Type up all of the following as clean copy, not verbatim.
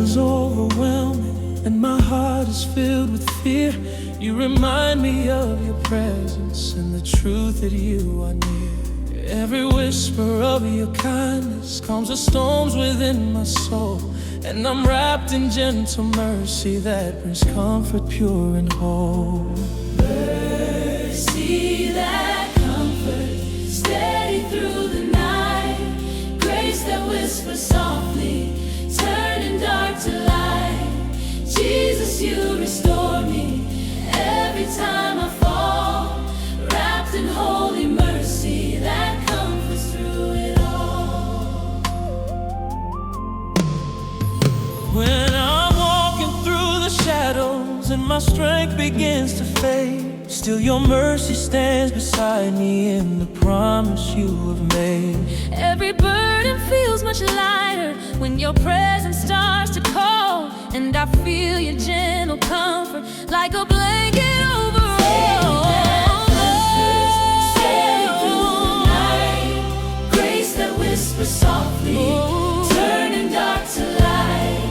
is overwhelming and my heart is filled with fear, you remind me of your presence and the truth that you are near. Every whisper of your kindness calms the storms within my soul, and I'm wrapped in gentle mercy that brings comfort pure and whole. Mercy that comforts, steady through the night. Grace that whispers softly, turning dark to light. Jesus, you restore me every time I fall, wrapped in holy mercy that comforts through it all. When I'm walking through the shadows and my strength begins to fade, still your mercy stands beside me in the promise you have made. Every burden feels much lighter when your presence starts to call, and I feel your gentle comfort like a blanket over all. Steady through the night, grace that whispers softly, turning dark to light.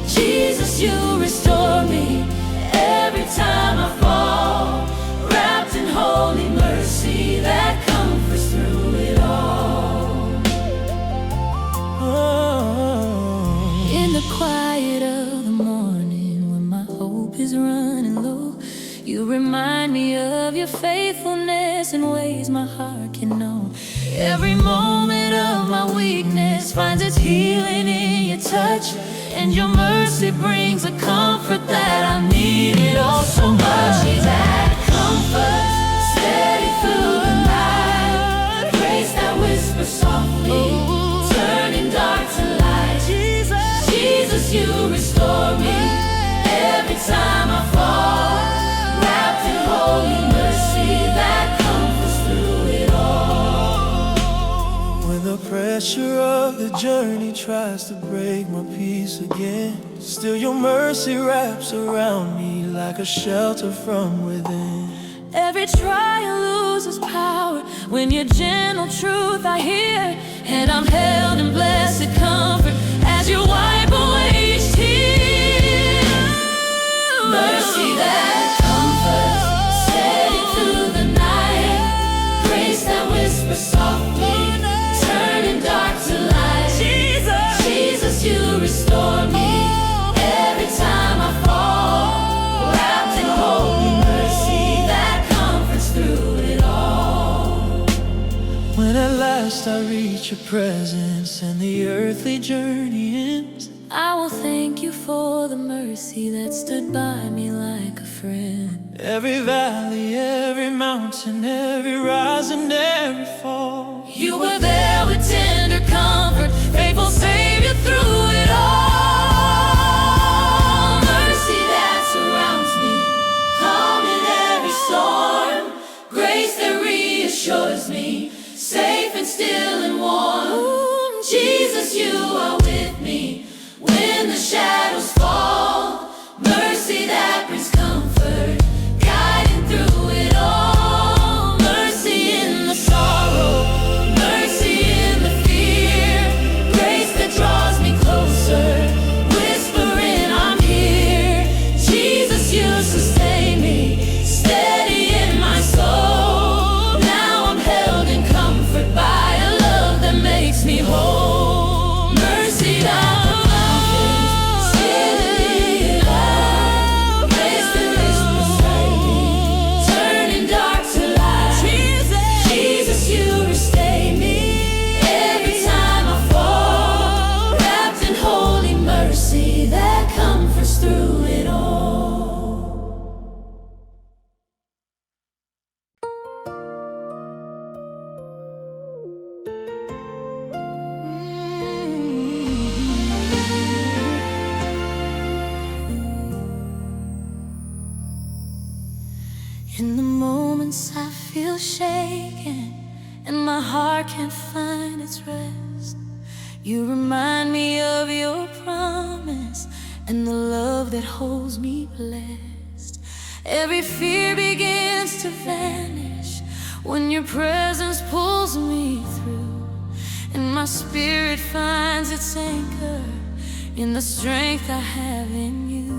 Jesus, you restore me every time I fall, wrapped in holy mercy that comforts through it all. In the quiet of the morning, when my hope is running low, you remind me of your faithfulness in ways my heart can know. Every moment of my weakness finds its healing in your touch, and your mercy brings a comfort that I needed oh so much. She's that comfort, steady through the night. Grace that whispers softly, turning dark to light. Jesus, you restore me every time I fall, wrapped in holy mercy that comforts through it all. When the pressure of the journey tries to break my peace again, still your mercy wraps around me like a shelter from within. Every trial loses power when your gentle truth I hear, and I'm held in blessed comfort as you wipe away each tear. Mercy that comforts, steady through the night. Grace that whispers softly, turning dark to light. Jesus, you restore me every time I fall, wrapped in holy mercy that comforts through it all. When at last I reach your presence and the earthly journey ends, I will thank you for the mercy that stood by me like a friend. every valley, every mountain, every rise and every fall, You were there with tender comfort, faithful Savior through it all. Mercy that surrounds me, calm in every storm. Grace that reassures me, safe and still and warm. Jesus, you are with me when the shadows fall. Mercy that brings comfort, guiding through it all. Mercy in the sorrow, mercy in the fear. Grace that draws me closer, whispering I'm here. Jesus, you sustain me, steady in my soul. Now I'm held in comfort by a love that makes me whole. Mercy that through it all. In the moments I feel shaken and my heart can't find its rest, you remind me of your promise and the love that holds me blessed. Every fear begins to vanish when your presence pulls me through, and my spirit finds its anchor in the strength I have in you.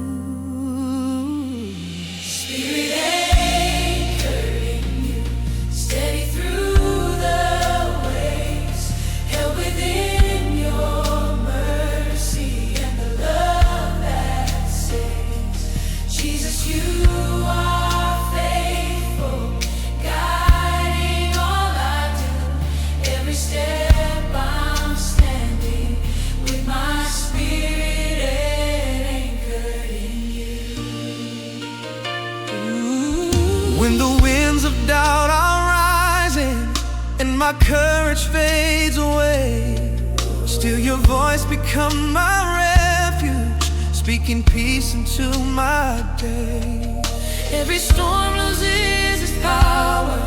Spirit anchored in you, steady through the waves, held within your mercy and the love that saves. Jesus, you are faithful, guiding all I do. Every step I'm standing with my spirit anchored in you. When the winds of doubt are rising and my courage fades away, still your voice becomes my refuge, speaking peace into my day. Every storm loses its power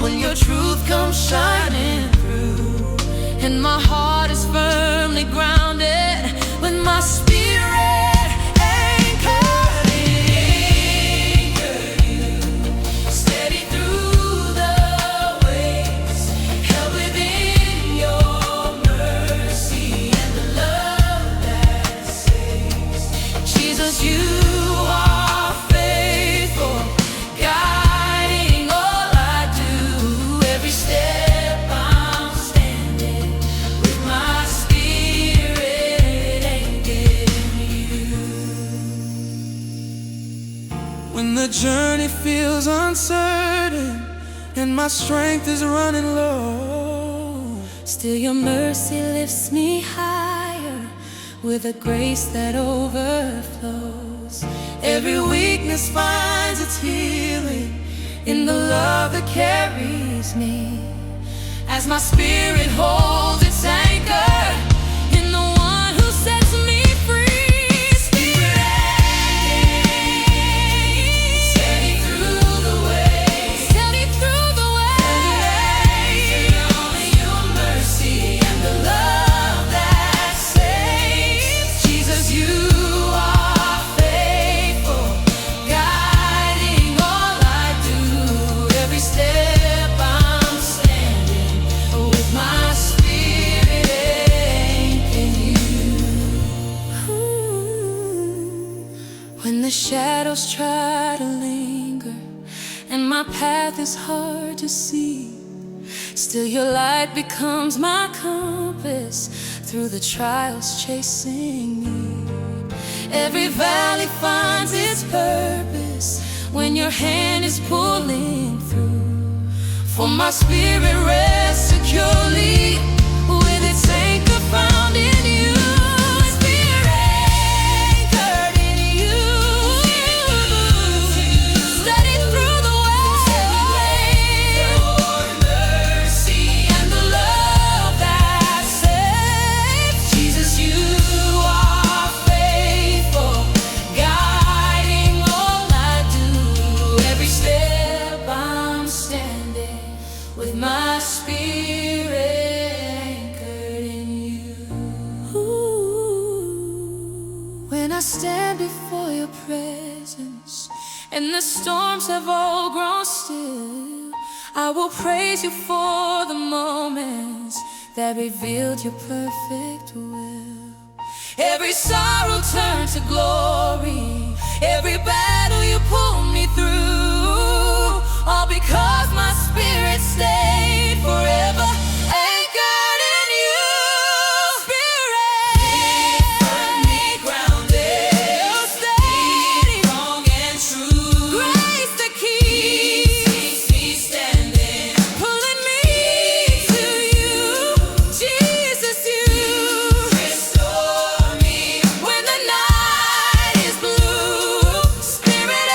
when your truth comes shining through, and my heart is firmly grounded when my spirit anchored in you. Steady through the waves, held within your mercy and the love that saves. Jesus, you are faithful, guiding all I do. Every step I'm standing with my spirit anchored in you. When the journey feels uncertain and my strength is running low, Still your mercy lifts me higher with a grace that overflows. Every weakness finds its healing in the love that carries me, as my spirit holds its anchor in the one who sets me free. Steady through the waves, steady through the waves. Only your mercy and the love that saves. Jesus, you are faithful, guiding all I do. Every step I'm standing with my spirit anchored in you. When the shadows try to linger and my path is hard to see, still your light becomes my compass through the trials chasing me. Every valley finds its purpose when your hand is pulling through, for my spirit rests securely with its anchor found in you. Spirit anchored in you, steady through the waves. Your mercy and the love that saves. Jesus, you are faithful, guiding all I do. Every step I'm standing with my spirit anchored in you. When I stand before your presence and the storms have all grown still, I will praise you for the moments that revealed your perfect will. Every sorrow turned to glory, every battle you pulled me through, all because my spirit stayed forever anchored in you. Spirit, firmly grounded, steady, strong and true. Grace that keeps me standing, pulling me to you. Jesus, you restore me when the night is blue. Spirit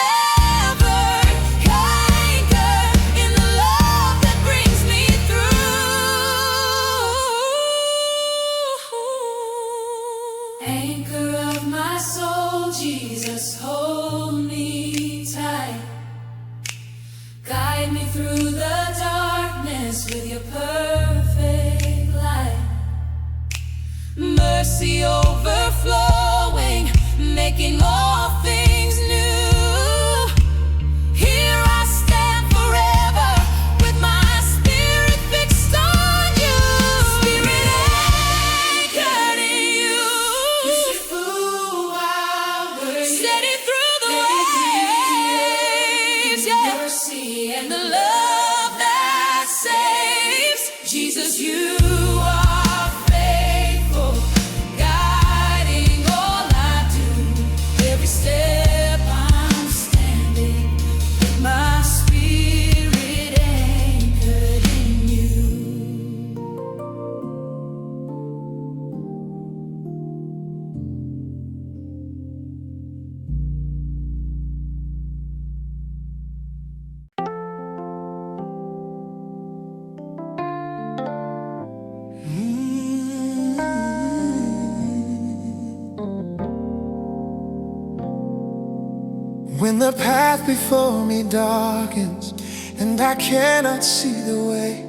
path before me darkens and I cannot see the way,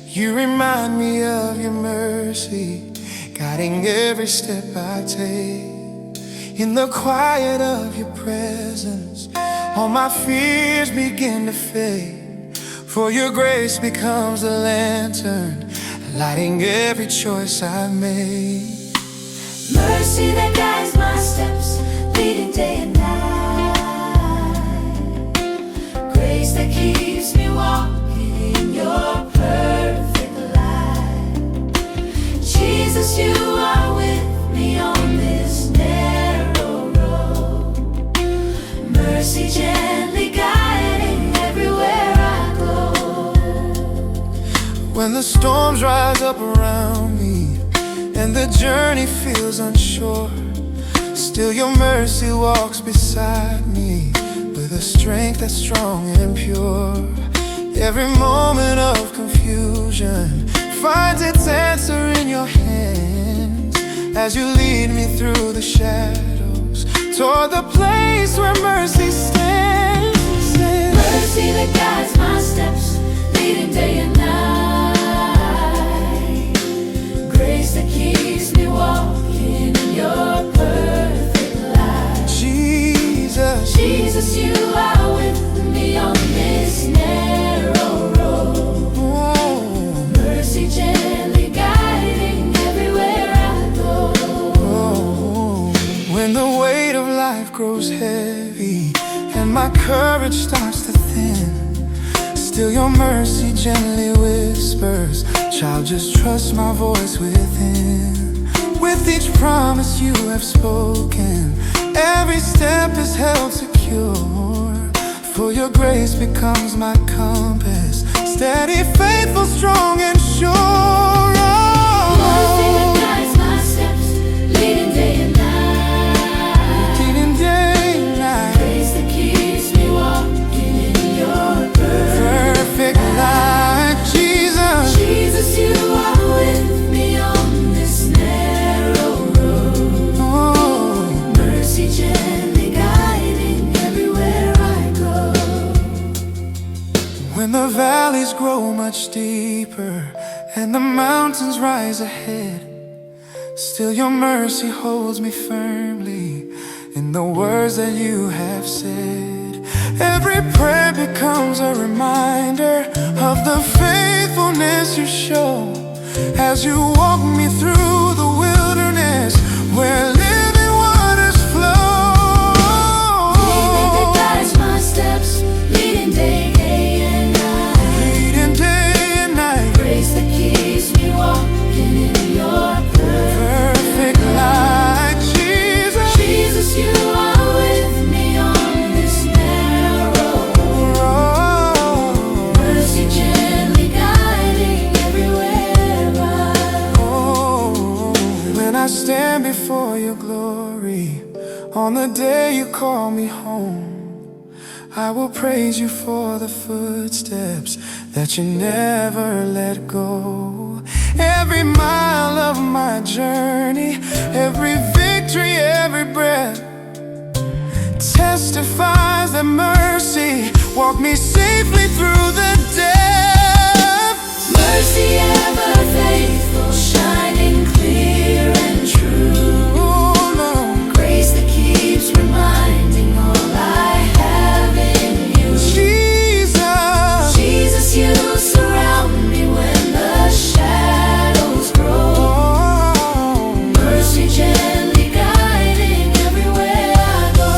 you remind me of your mercy, guiding every step I take. In the quiet of your presence, all my fears begin to fade, for your grace becomes a lantern, lighting every choice I made. Mercy that guides my steps, leading day and night. Grace that keeps me walking in your perfect light. Jesus, you are with me on this narrow road. Mercy gently guiding everywhere I go. When the storms rise up around me and the journey feels unsure, still your mercy walks beside me with a strength that's strong and pure. Every moment of confusion finds its answer in your hands, as you lead me through the shadows toward the place where mercy stands. Mercy that guides my steps, leading day and night. Grace that keeps me walking in your perfect light. Jesus, you are with me on this narrow road. Oh. Mercy gently guiding everywhere I go. Oh. When the weight of life grows heavy and my courage starts to thin, still your mercy gently whispers, child, just trust my voice within. With each promise you have spoken, every step is held secure, for your grace becomes my compass, steady, faithful, strong, and sure. Mercy that guides my steps, leading day and night. Leading day and night. Grace that keeps me walking in your Perfect light. Jesus, you are with me on this narrow road. Oh. Mercy gently guiding everywhere I go. When the valleys grow much deeper and the mountains rise ahead, still your mercy holds me firmly in the words that you have said. Every prayer becomes a reminder of the faithfulness you show, as you walk me through the wilderness where living waters flow. That guides my steps, leading day and night. Leading day and night. Grace that keeps me walking in your Perfect light. Jesus, you are with me on this narrow road. Mercy gently guiding everywhere I go. Oh, when I stand before your glory on the day you call me home, I will praise you for the footsteps that you never let go. Every mile of my journey, every victory, every breath testifies that mercy walked me safely through the depths. Mercy ever faithful, shining clear and true. Oh, no. Grace that keeps reminding all I have in you. Jesus, you surround me when the shadows grow. Oh. Mercy gently guiding everywhere I go.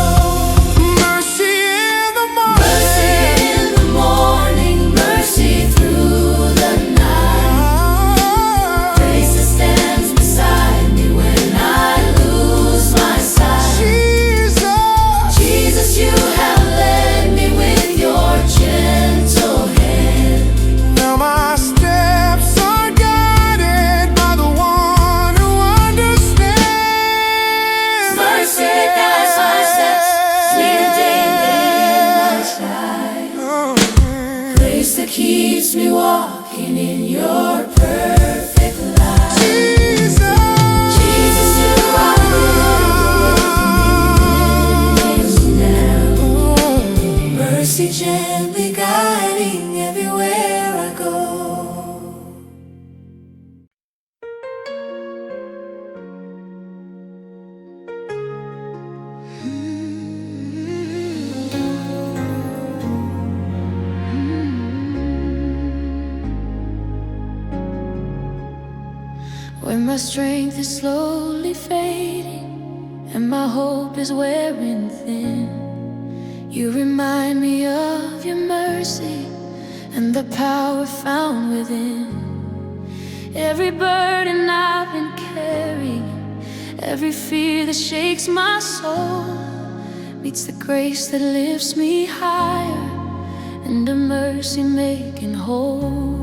Mercy in the morning. Mercy in the morning, mercy through the night. Grace that stands beside me when I lose my sight. Jesus, you have led me with your gentle hand. Now my steps are guided by the one who understands. Mercy that guides my steps, leading day and night. Grace that keeps me walking in your perfect light. Jesus, you are with me now. my strength is slowly fading and my hope is wearing thin, you remind me of your mercy and the power found within. Every burden I've been carrying, every fear that shakes my soul, meets the grace that lifts me higher and a mercy making whole.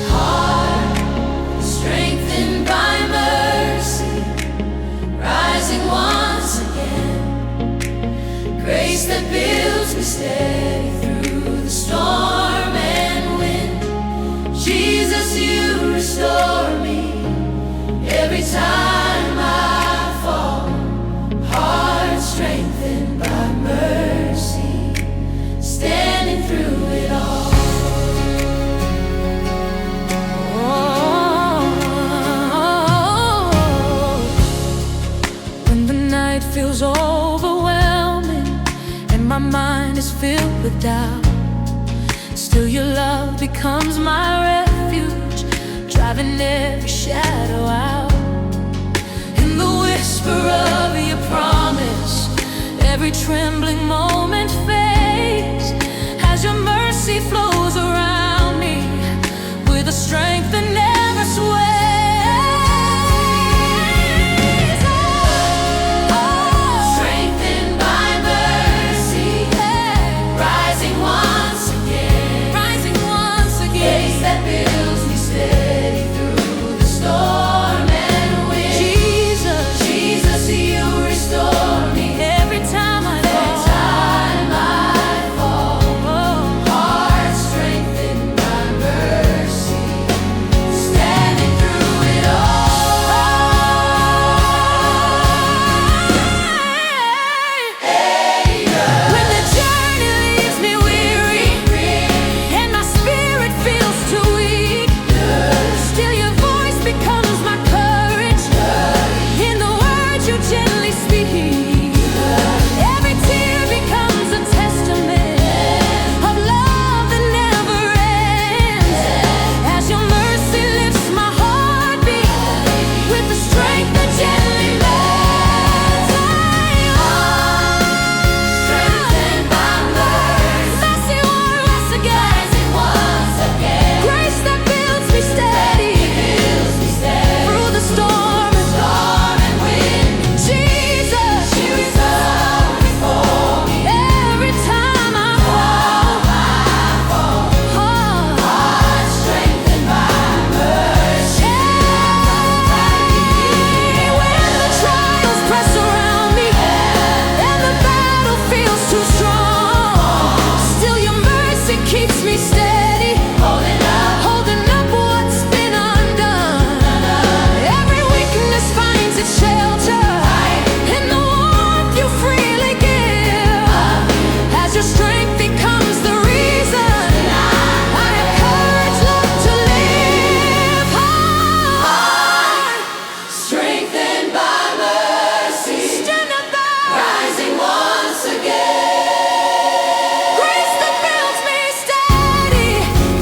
Heart strengthened by mercy, rising once again. Grace that builds me steady through the storm and wind. Jesus, you restore me every time I fall. Heart strengthened by mercy, standing through it all. When the night feels overwhelming and my mind is filled with doubt, still your love becomes my refuge, driving every shadow out. In the whisper of your promise, every trembling moment fades, as your mercy flows around me with a strength that never sways. Strengthened by mercy, rising once again. Grace that builds me steady through the storm and wind. Jesus, you restore me every time I fall. Heart strengthened by mercy, standing through it all. When the journey leaves me weary and my spirit feels too weak, still your voice becomes my courage. In the words you gently speak, every tear becomes a testament of love that never ends. As your mercy lifts my heartbeat with the strength that gently mends. Strengthened by mercy, once again. Grace that builds me steady through the storm and wind. Jesus, you restore me every time I fall. Heart strengthened by mercy. When the trials press around me and the battle feels too strong, still your mercy keeps me steady, holding up what's been undone. Every weakness finds its shelter in the warmth you freely give, as your strength becomes the reason I have courage left to live. Heart strengthened by mercy, rising once again. Grace that builds me steady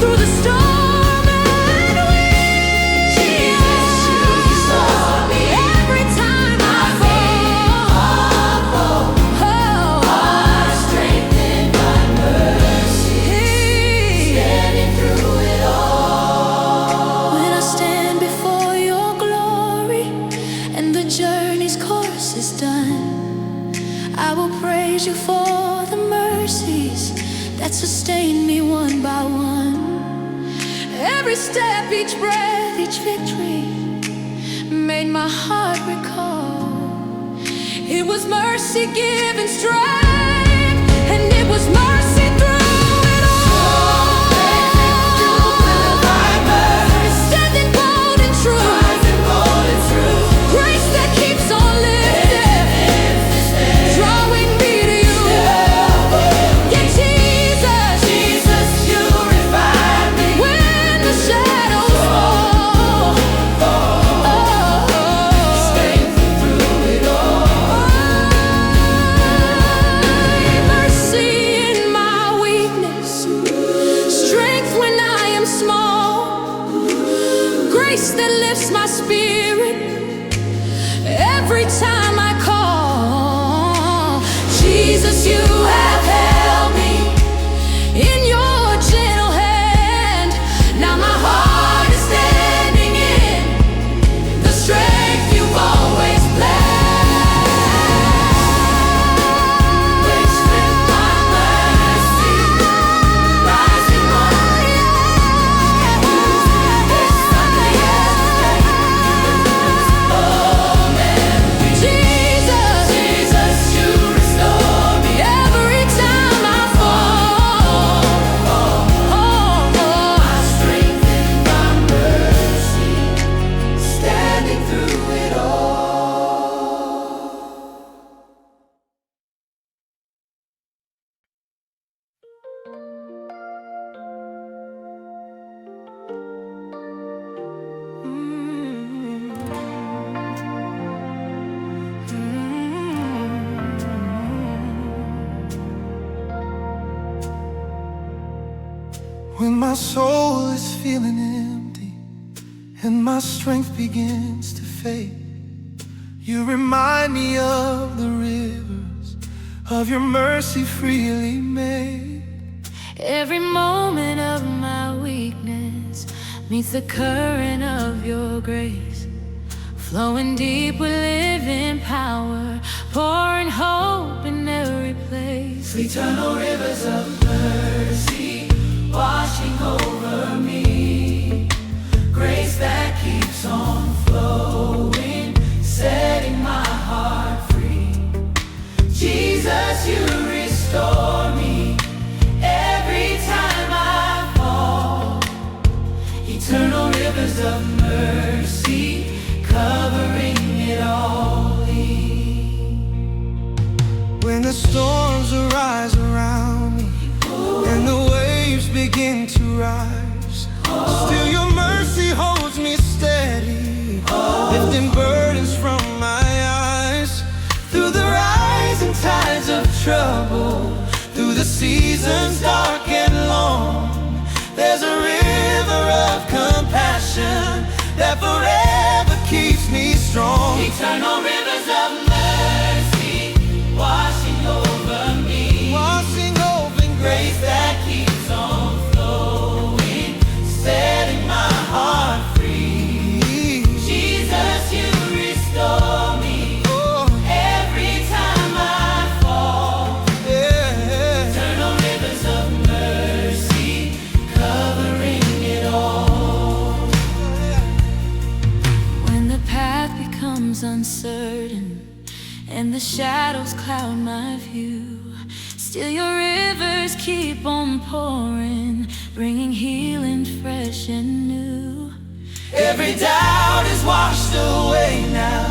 through the storm and wind. Jesus, you restore me every time I fall. Heart strengthened by mercy, standing through it all. When I stand before your glory and the journey's course is done, I will praise you for the mercies that sustain me one by one. Every step, each breath, each victory made my heart recall. It was mercy giving strength, and it was mercy through it all. Standing bold and true, grace that keeps on lifting, drawing me to you. Yeah, Jesus, you refine me when the shadows fall. Strength through it all. you have held me in your gentle hand. Now my heart is standing in the strength you've always planned. Grace with my mercy, rising on this Sunday afternoon. Oh man, Jesus, you restore me every time I fall. My strength and my mercy, standing through it all. When my soul is feeling empty and my strength begins to fade, you remind me of the rivers of your mercy freely made. Every moment of my weakness meets the current of your grace, flowing deep with living power, pouring hope in every place. Eternal rivers of mercy washing over me, grace that keeps on flowing, setting my heart free. Jesus, you restore me every time I fall. Eternal rivers of mercy covering it all. When the storms arise around me and the waves begin to rise, still your mercy holds me steady, lifting burdens from my eyes. Through the rising tides of trouble, through the seasons dark and long, there's a river of compassion that forever keeps me strong. Eternal rivers of mercy washing over me, washing over me, grace that keeps on flowing, setting my heart free. Jesus, you restore me every time I fall. Eternal rivers of mercy covering it all. When the path becomes uncertain and the shadows cloud my view, still your rivers keep on pouring, bringing healing fresh and new. Every doubt is washed away now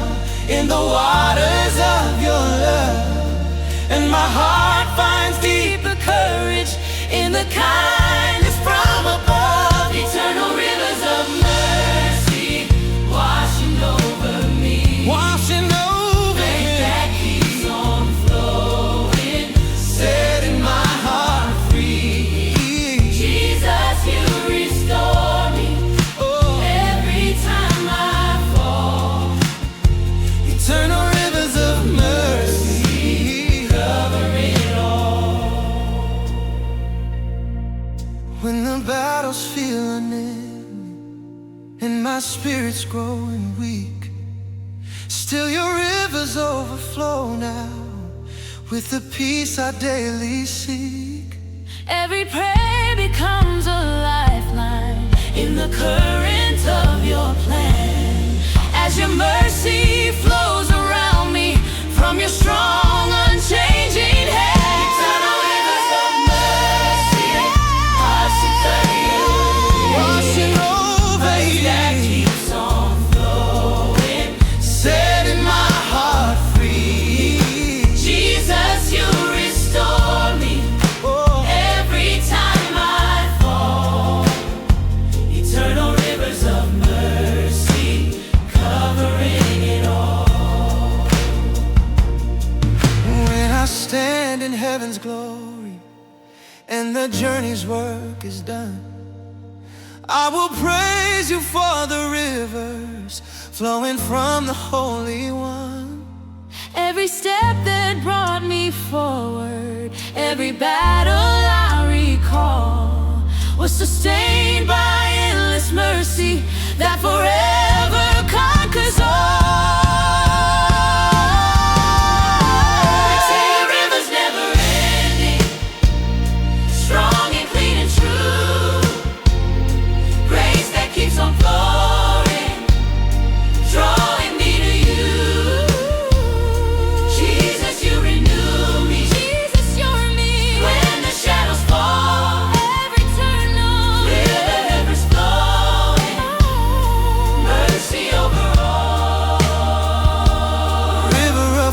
in the waters of your love, and my heart finds deeper courage in the kindness from above. Eternal rivers of mercy washing over me, washing over me, that keeps on flowing, setting my heart free. Jesus, you restore me every time I fall. Eternal rivers of mercy cover it all. When the battles feel unending and my spirit's growing weak, still your rivers overflow now with the peace I daily seek. Every prayer becomes a lifeline in the current of your plan, as your mercy flows around me from your strong, unchanging hand. Eternal rivers of mercy washing over me, that keeps on flowing, setting my heart free. Jesus, you restore me every time I fall. Eternal rivers of mercy covering it all. When I stand in heaven's glory and the journey's work is done, I will praise you for the rivers flowing from the Holy One. Every step that brought me forward every battle I recall was sustained by endless mercy that forever conquers all.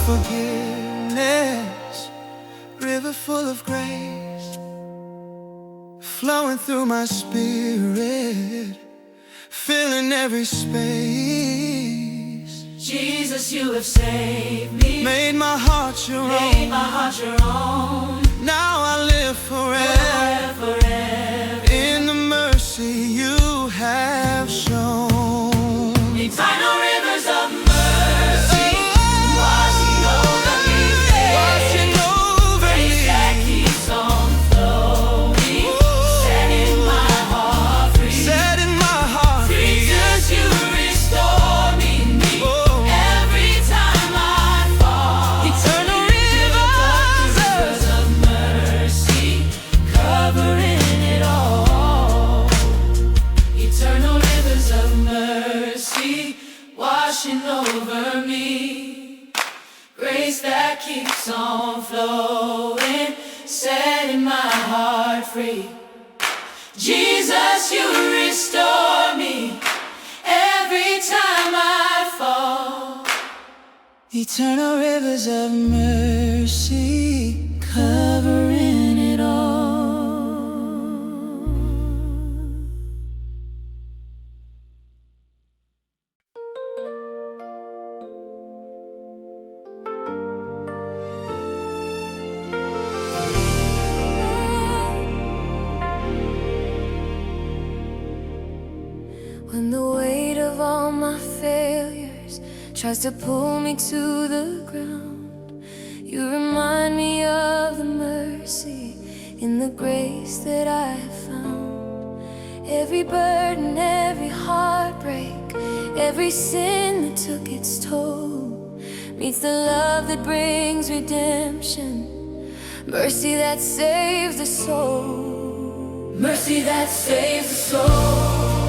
Forgiveness, river full of grace, flowing through my spirit, filling every space. Jesus, you have saved me, made my heart your own. Now I live forever in the mercy you have shown. Eternal rivers of mercy washing over me, washing over me. Grace that keeps on flowing, setting my heart free, setting my heart free. Jesus, you restore me every time I fall. Eternal rivers of mercy covering it all. Eternal rivers of mercy washing over me, grace that keeps on flowing, setting my heart free. Jesus, you restore me every time I fall. Eternal rivers of mercy covering it all. When the weight of all my failures tries to pull me to the ground, you remind me of the mercy in the grace that I have found. Every burden, every heartbreak, every sin that took its toll meets the love that brings redemption, mercy that saves the soul, mercy that saves the soul,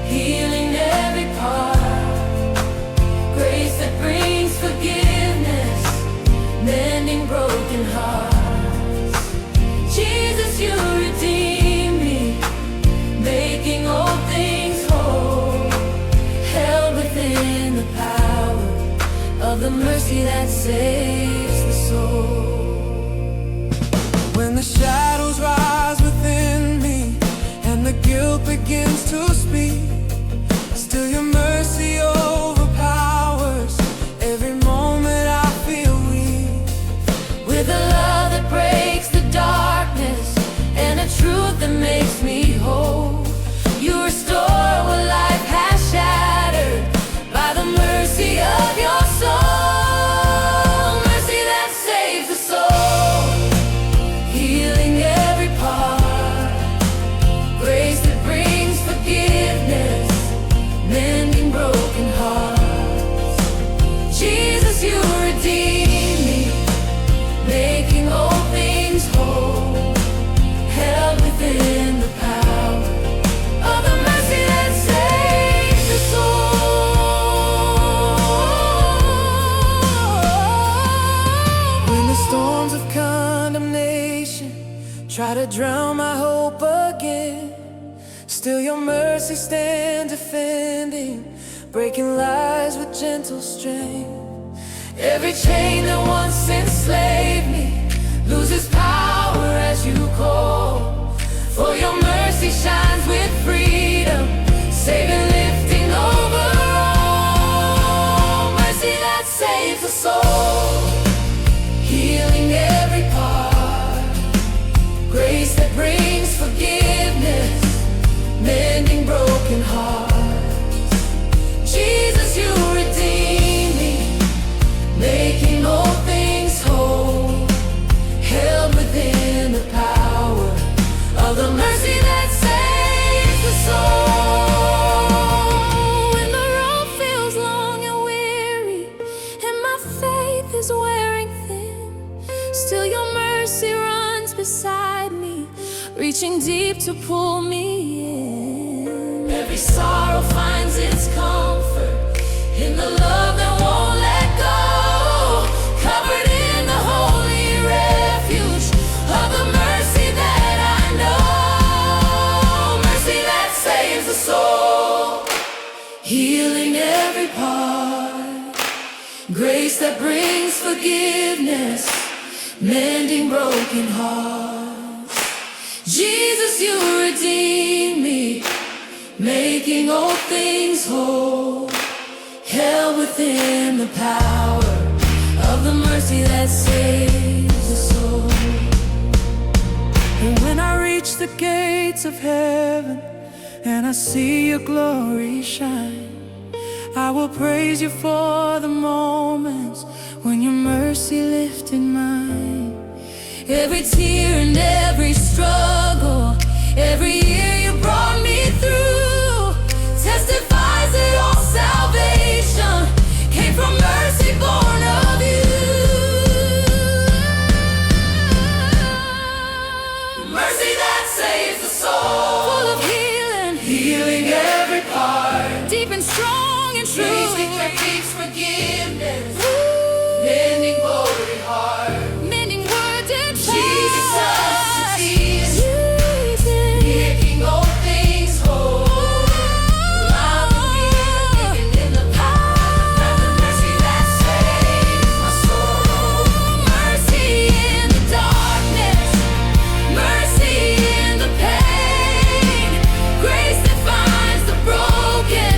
healing every part, grace that brings forgiveness, mending broken hearts. Jesus, you redeem me, making all things whole, held within the power of the mercy that saves the soul. When the shadows rise within me and the guilt begins to speak, still your mercy overpowers every moment I feel weak. With a love that breaks the darkness and a truth that makes me whole, you restore what life has shattered by the mercy of your soul, mercy that saves the soul, healing every part, grace that brings forgiveness, mending broken hearts. Jesus, you redeem me, making all things whole, held within the power of the mercy that saves the soul. When the storms of condemnation try to drown my hope again, still your mercy stand defending, breaking lies with gentle strength. Every chain that once enslaved me loses power as you call, for your mercy shines with freedom, saving, lifting over all, mercy that saves the soul, healing every part, grace that brings forgiveness, mending broken hearts. Jesus, you redeem me, making all things whole, Still your mercy runs beside me, reaching deep to pull me in. Every sorrow finds its comfort in the love that won't let go, covered in the holy refuge of the mercy that I know. Mercy that saves the soul, healing every part. Grace that brings forgiveness, mending broken hearts. Jesus, you redeem me, making all things whole, held within the power of the mercy that saves the soul. And when I reach the gates of heaven and I see your glory shine, I will praise you for the moments when your mercy lifted mine. Every tear and every struggle, every year you brought me through, testifies that all salvation came from mercy born of you. Mercy that saves the soul, full of healing, Healing every part, deep and strong and true. grace that keeps forgiveness, mending glory heart. Mending words and Jesus substitutes, Jesus. making all things whole. Life forgiven in the power of the mercy that saves my soul. Mercy in the darkness, mercy in the pain, grace that finds the broken,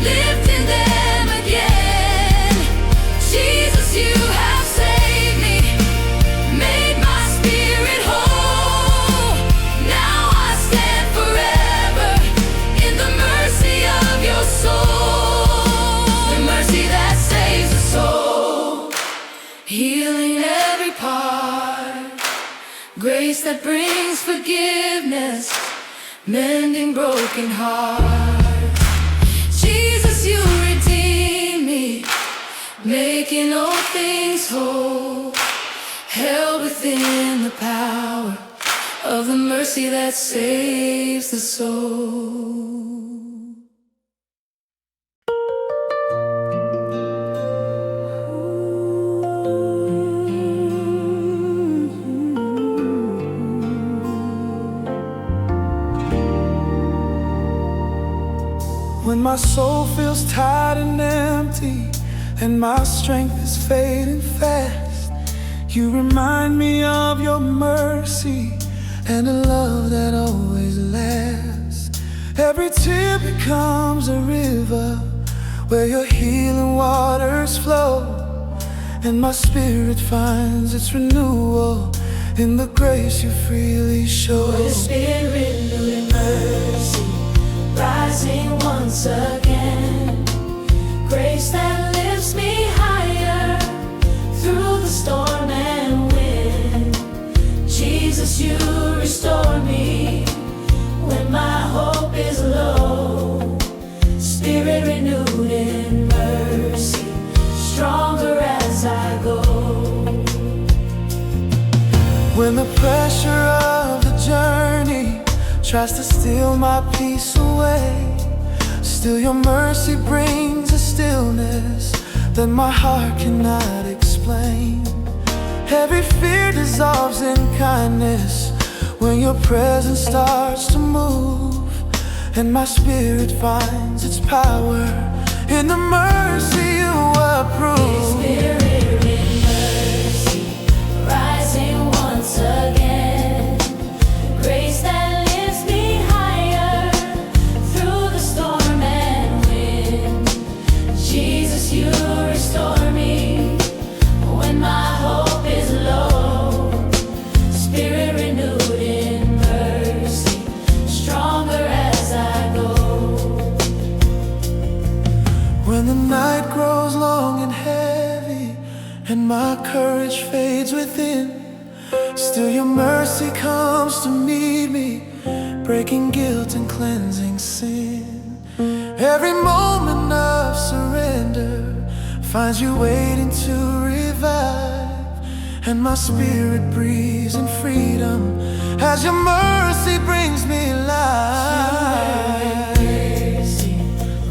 lifting them again. Jesus, you have saved me, made my spirit whole. Now I stand forever in the mercy of your soul. The mercy that saves the soul, healing every part. Grace that brings forgiveness, mending broken hearts. Jesus, you redeem me, making all things whole, held within the power of the mercy that saves the soul. When my soul feels tired and empty, and my strength is fading fast, you remind me of your mercy and a love that always lasts. Every tear becomes a river where your healing waters flow, and my spirit finds its renewal in the grace you freely show. With a spirit renewed in mercy, rising once again, grace that lifts me higher through the storm and wind. Jesus, you restore me when my hope is low. Spirit renewed in mercy, stronger as I go. When the pressure of the journey tries to steal my peace away, still your mercy brings a stillness that my heart cannot explain. Every fear dissolves in kindness when your presence starts to move, and my spirit finds its power in the mercy you approve. Spirit in mercy, rising once again, grace that lifts me higher through the storm and wind. Jesus, you restore me when my hope is low. Spirit renewed in mercy, stronger as I go. When the night grows long and heavy and my courage fades within, still your mercy comes to meet me, breaking guilt and cleansing sin. Every moment of surrender finds you waiting to revive, and my spirit breathes in freedom as your mercy brings me life. Mercy,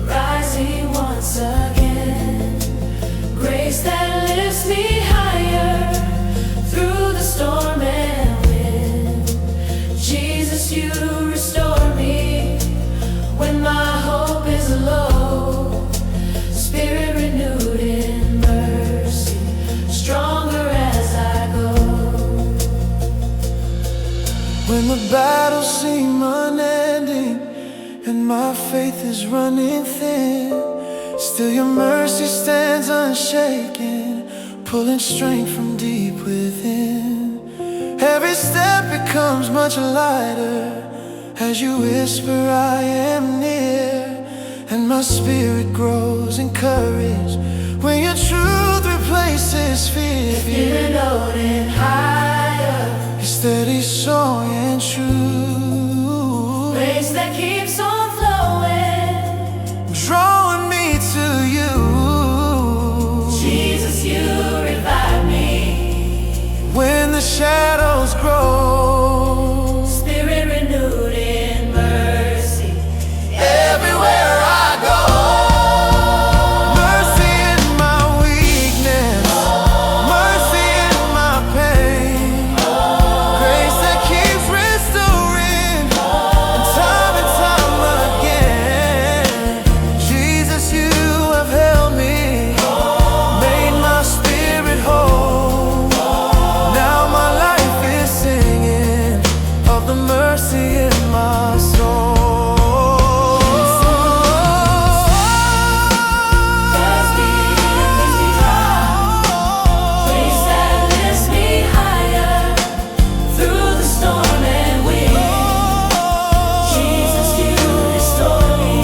rising once again, grace that lifts me higher through the storm and wind. Jesus, you restore me when my hope is low. Spirit renewed in mercy, stronger as I go. When the battles seem unending and my faith is running thin, still your mercy stands unshaken, pulling strength from deep within. Every step becomes much lighter as you whisper, I am near, and my spirit grows in courage when your truth replaces fear. Spirit loaded higher, Your steady song and true, grace that keeps on flowing, drawing me to you. Jesus, you revive me When the shadows grow, Spirit renewed in mercy, everywhere I go. Mercy in my weakness, mercy in my pain, grace that keeps restoring time and time again. Jesus, you have held me, made my spirit whole. Now my life is singing of the mercy in my soul. as the enemies behind, grace that lifts me higher through the storm and wind. Jesus, you restore me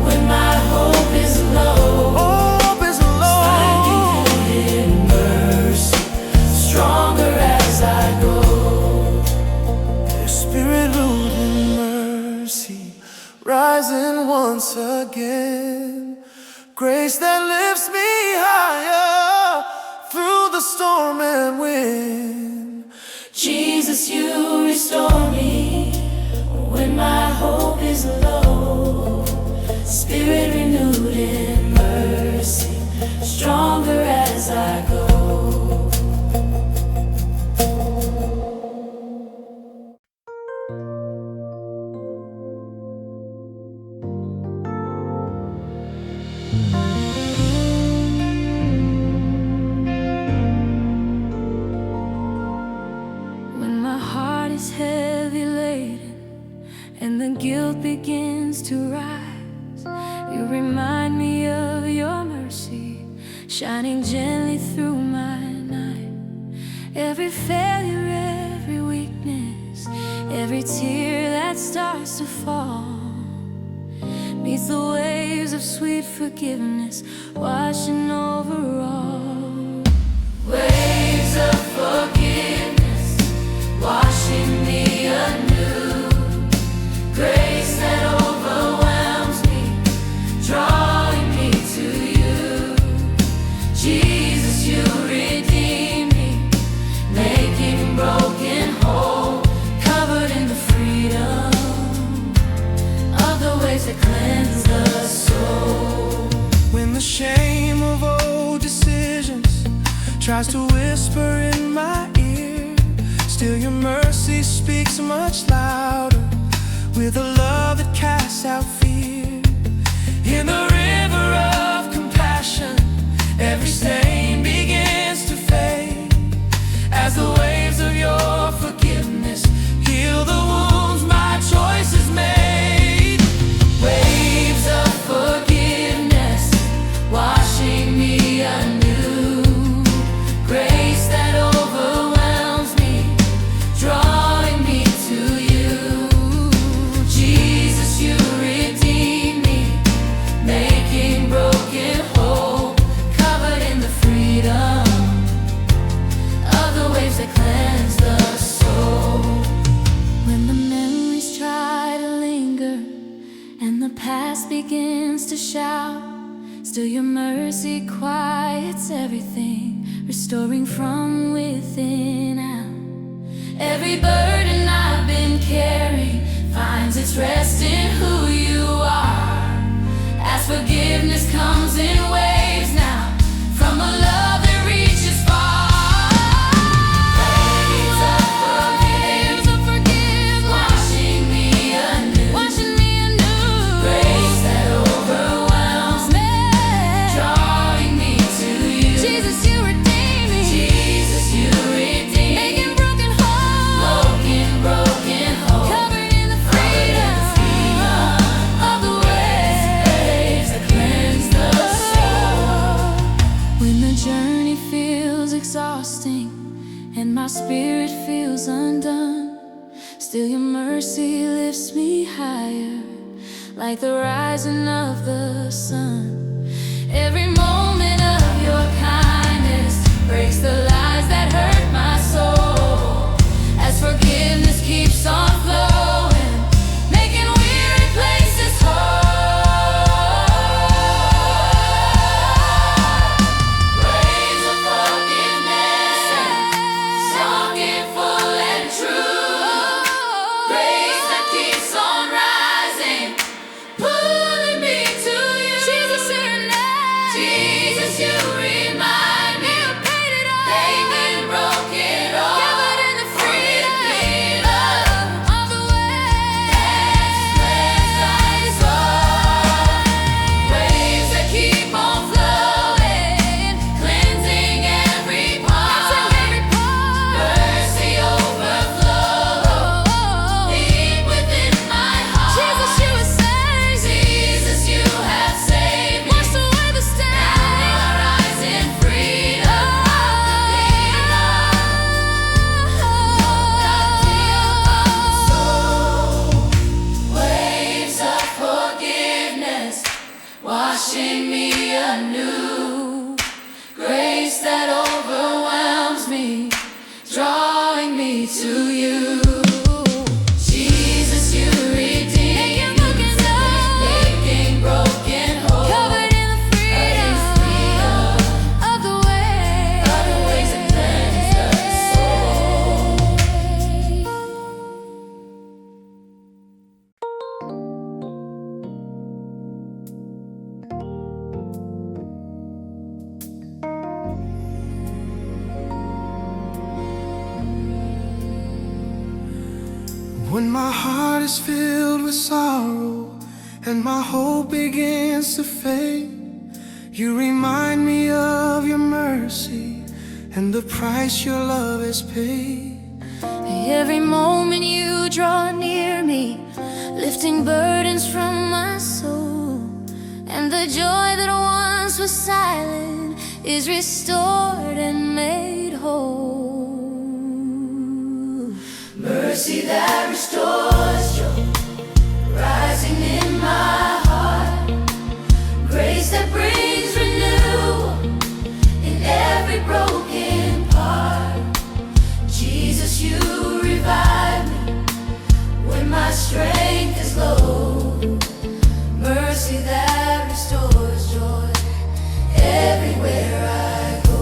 when my hope is low. Hope is Find me alone. in mercy, stronger as I go. Spirit ruled in mercy, rising once again. Grace that lifts me higher through the storm and wind. Jesus, you restore me when my hope is low. Spirit renewed in mercy, stronger as I go. When my heart is heavy laden and the guilt begins to rise, you remind me of your mercy, shining gently through my night. Every failure, every weakness, every tear that starts to fall meets the waves of sweet forgiveness washing over all. Waves of forgiveness washing me anew, grace that overwhelms me, drawing me to you. Jesus, you redeem me, making broken whole, covered in the freedom of the waves that cleanse the soul. When the shame of old decisions tries to whisper in my ear, still your mercy speaks much louder with a love that casts out fear. In the river of compassion, every stain begins to fade as the waves of your forgiveness heal the wounds my choices made. Waves of forgiveness washing me anew, grace that overwhelms me, drawing me to you. Jesus, you redeem me, making broken whole, covered in the freedom of the waves that cleanse the soul. When the memories try to linger and the past begins to shout, still your mercy quiets everything, restoring from within out. Every burden I've been carrying finds its rest in who you are. As forgiveness comes in waves now, from a love that reaches far. Waves of forgiveness, washing me anew. Grace that overwhelms me, drawing me to you. Jesus, you redeem me. Jesus, you redeem. Making broken whole. Broken whole. Covered in the freedom of the waves that cleanse the soul. When the journey feels exhausting and my spirit feels undone, still your mercy lifts me higher, like the rising of the sun. Every moment of your kindness breaks the lies that hurt my soul. As forgiveness keeps on flowing, making weary places whole. Waves of forgiveness, sung in full and true. Grace that keeps on rising, pulling me to you. Jesus, your name. Jesus, you remind me. You paid it all. Paid and broke it all. Covered in the freedom of the waves that soar. Waves that keep on flowing, cleansing every part. Mercy overflow deep within my heart. Jesus, you have saved. Jesus, you have saved me. Washed away the stain. Now I rise in freedom. Waves of forgiveness, washing me anew. Grace that overwhelms me, drawing me to you. Jesus, you redeem. Making broken whole. Covered in the freedom of the waves that cleanse the soul. When my heart is filled with sorrow and my hope begins to fade, you remind me of your mercy and the price your love has paid. Every moment you draw near me, lifting burdens from my soul, and the joy that once was silent is restored and made whole. Mercy that restores joy, rising in my heart. Grace that brings renewal in every broken part. Jesus, you revive me when my strength is low. Mercy that restores joy everywhere I go.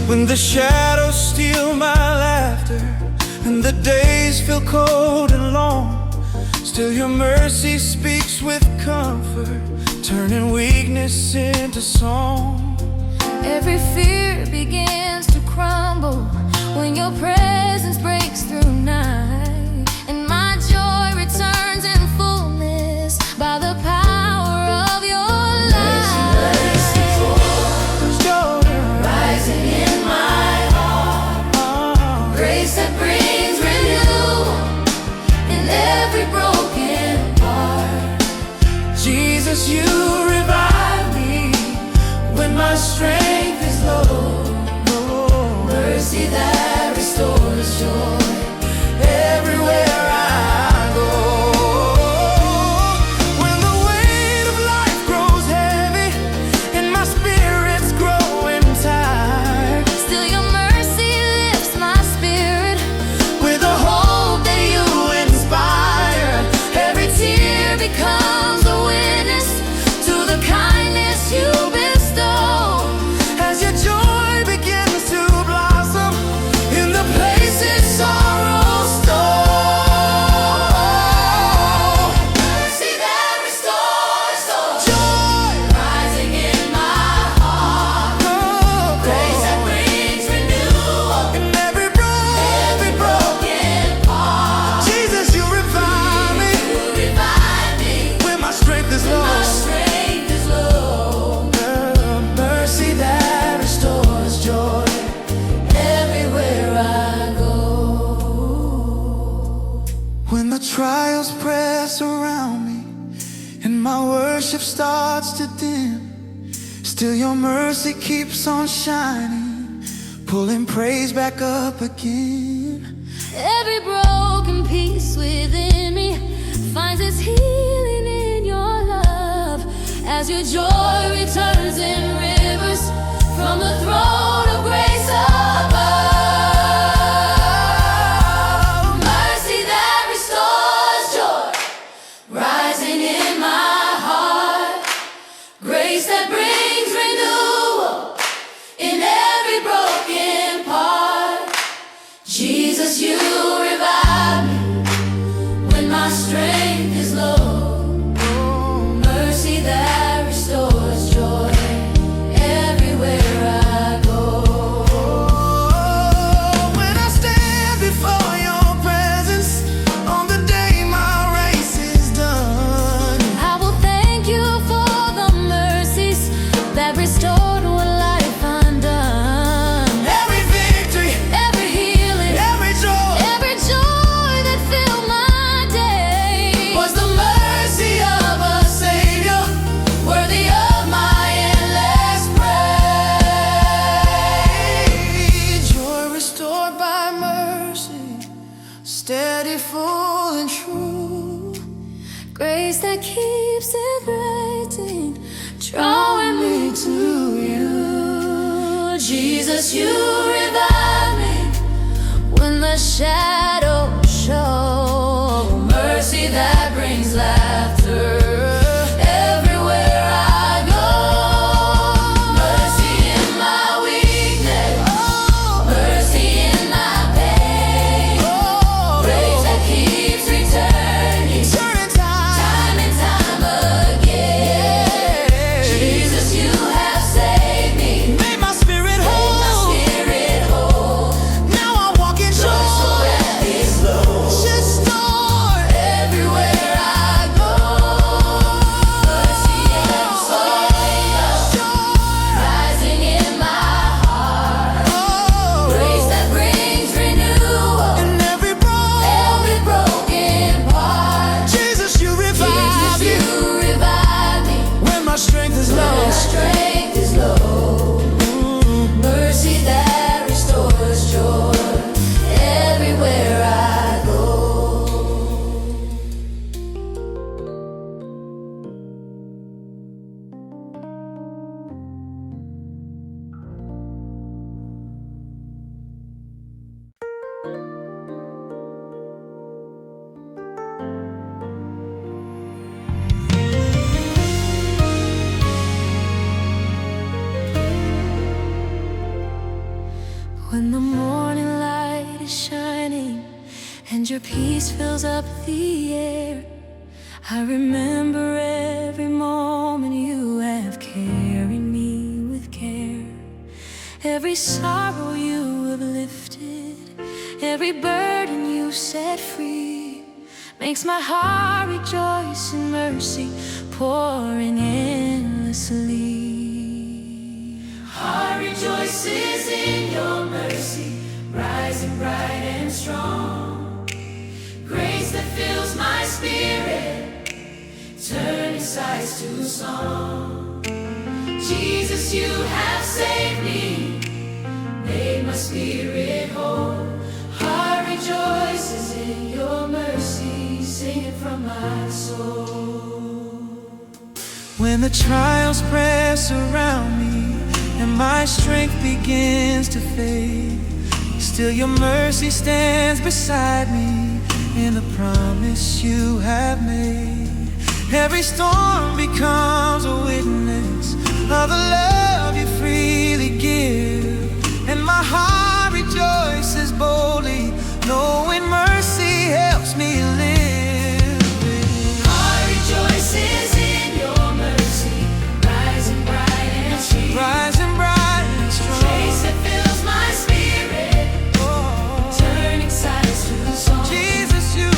When the shadows steal my laughter and the days feel cold and long, still your mercy speaks with comfort, turning weakness into song. Every fear begins to crumble when your presence breaks through night, and my joy returns in fullness by the power of your light. Mercy pours, rising in my heart. Grace that brings renewal in every broken part. Jesus, you revive me when my strength is low. Mercy that restores joy Still your mercy keeps on shining, pulling praise back up again. Every broken piece within me finds its healing in your love, as your joy returns in rivers from the throne of grace above. Mercy that restores joy, rising in my heart. Grace that brings renewal in every broken part. Jesus, you revive me when my strength is low. Mercy that restores joy everywhere I go. When I stand before your presence on the day my race is done, I will thank you for the mercies that restored what life undone. every victory, Every healing, every joy that filled my day was the mercy of a Savior, worthy of my endless praise. Joy restored by mercy, steady, full, and true. grace that keeps igniting, drawing me to you. Jesus, you revive me when the shadows show. Mercy that brings laughter everywhere I go. Mercy in my weakness, mercy in my pain. Grace that keeps returning Turning time, time and time again. Jesus, you have saved me, made my spirit made my whole. spirit whole. Now I walk in joy, restored Everywhere I go, mercy and joy rising in my heart. Grace that brings renewal in every broken part. Jesus, you revive Jesus, me you revive me when my strength is when low. my strength is low. Mercy that restores joy everywhere I go. When the morning light is shining and your peace fills up the air, I remember every moment you have carried me with care. Every sorrow you have lifted, every burden you set free, makes my heart rejoice in mercy pouring endlessly. Heart rejoices in your mercy, rising bright and strong. Grace that fills my spirit, turning sighs to song. Jesus, you have saved me, made my spirit whole. Heart rejoices in your mercy, singing from my soul. When the trials press around me and my strength begins to fade, still your mercy stands beside me in the promise you have made. Every storm becomes a witness of the love you freely give, and my heart rejoices boldly, knowing mercy helps me live. Heart rejoices in your mercy, rising bright and strong. Rising bright and strong. Grace that fills my spirit, turning sighs to song. Jesus, you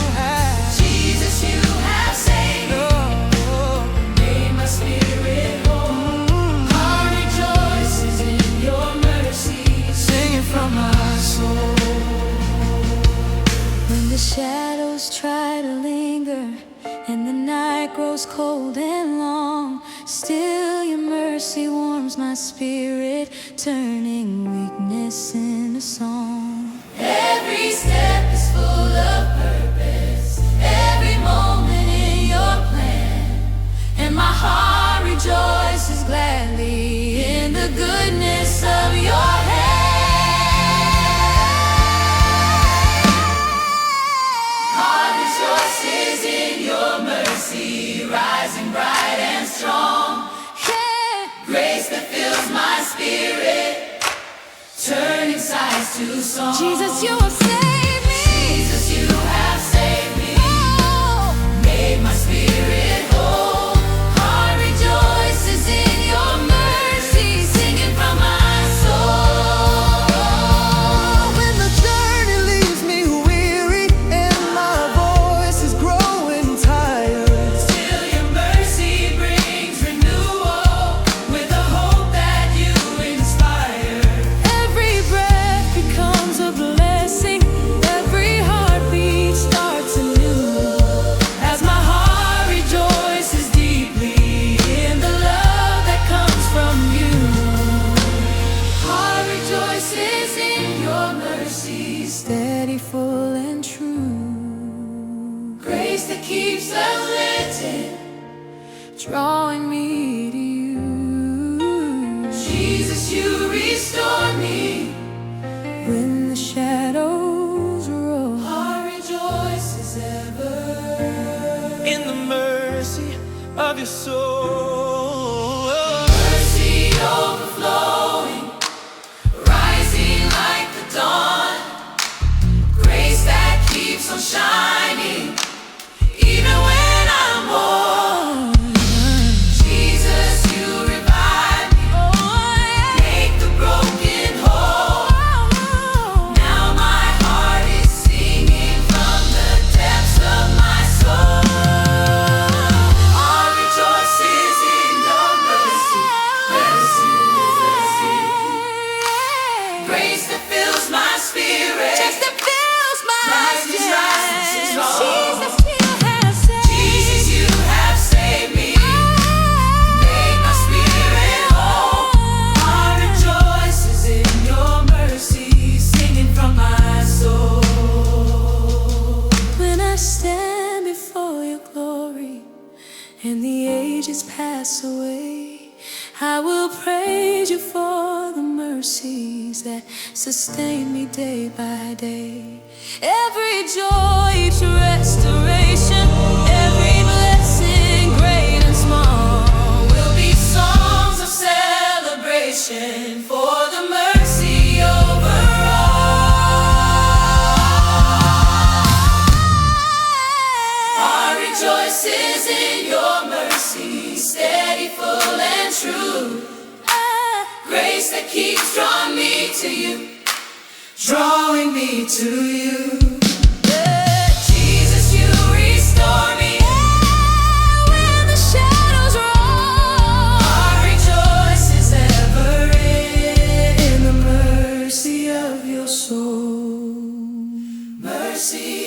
have saved me, made my spirit whole. transforms my spirit, turning weakness into song. Every step is full of purpose, every moment in your plan, and my heart rejoices gladly in the goodness of your hand. Heart rejoices in your mercy, rising bright and strong. Grace that fills my spirit, turning sighs to song. Jesus, you have saved me. Jesus, you have saved me. Oh. Made my spirit whole. Heart rejoices in your mercy, singing from my soul. When the journey leaves me weary and my voice is growing tired, Still your mercy brings renewal with the hope that you inspire. every breath becomes a blessing, every heartbeat starts anew, As my heart rejoices deeply in the love that comes from you. Heart rejoices in your mercy, steady, full, and true, grace that keeps unlimited, drawing me to you. Jesus, you restore me. When the shadows roll, Heart rejoices ever in the mercy of your soul. mercy overflowing, rising like the dawn. Grace that keeps on shining, even when I'm worn. Jesus, you revive me, make the broken whole. Now my heart is singing from the depths of my soul. Heart rejoices in your mercy, mercy, mercy. Grace that fills my spirit, That fills my rising, rising strong. Jesus, you have saved Jesus, you have saved me, made my spirit whole. Heart rejoices in your mercy, singing from my soul. When I stand before your glory and the ages pass away, I will praise you for the mercies that sustain me day by day. Every joy, each restoration, every blessing, great and small, Will be songs of celebration for the mercy over all. Heart rejoices in your mercy, steady, full, and true. Grace that keeps drawing me to you, drawing me to you. Jesus, you restore me. when the shadows roll, Heart rejoices ever in the mercy of your soul. mercy